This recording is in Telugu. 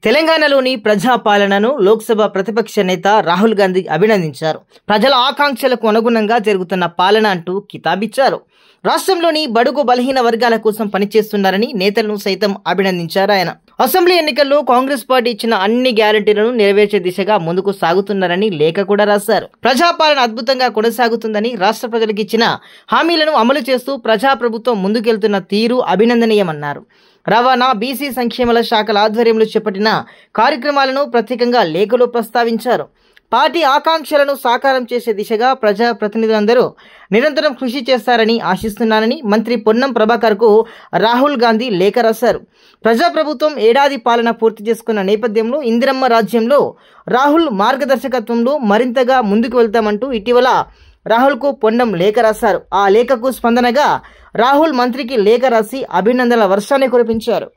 తెలంగాణలోని ప్రజాపాలనను లోక్సభ ప్రతిపక్ష నేత రాహుల్ గాంధీ అభినందించారు. ప్రజల ఆకాంక్షలకు అనుగుణంగా జరుగుతున్న పాలన అంటూ కితాబిచ్చారు. రాష్ట్రంలోని బడుగు బలహీన వర్గాల కోసం పనిచేస్తున్నారని నేతలను సైతం అభినందించారు ఆయన. అసెంబ్లీ ఎన్నికల్లో కాంగ్రెస్ పార్టీ ఇచ్చిన అన్ని గ్యారంటీలను నెరవేర్చే దిశగా ముందుకు సాగుతున్నారని లేఖ కూడా రాశారు. ప్రజాపాలన అద్భుతంగా కొనసాగుతుందని, రాష్ట్ర ప్రజలకు ఇచ్చిన హామీలను అమలు చేస్తూ ప్రజాప్రభుత్వం ముందుకెళ్తున్న తీరు అభినందనీయమన్నారు. రవాణా, బీసీ సంక్షేమాల శాఖల ఆధ్వర్యంలో చేపట్టిన కార్యక్రమాలను ప్రత్యేకంగా లేఖలో ప్రస్తావించారు. పార్టీ ఆకాంక్షలను సాకారం చేసే దిశగా ప్రజాప్రతినిధులందరూ నిరంతరం కృషి చేస్తారని ఆశిస్తున్నానని మంత్రి పొన్నం ప్రభాకర్కు రాహుల్ గాంధీ లేఖ రాశారు. ప్రజాప్రభుత్వం ఏడాది పాలన పూర్తి చేసుకున్న నేపథ్యంలో ఇందిరమ్మ రాజ్యంలో రాహుల్ మార్గదర్శకత్వంలో మరింతగా ముందుకు వెళ్తామంటూ ఇటీవల రాహుల్కు పొన్నం లేఖ రాశారు. ఆ లేఖకు స్పందనగా రాహుల్ మంత్రికి లేఖ రాసి అభినందనల వర్షాన్ని కురిపించారు.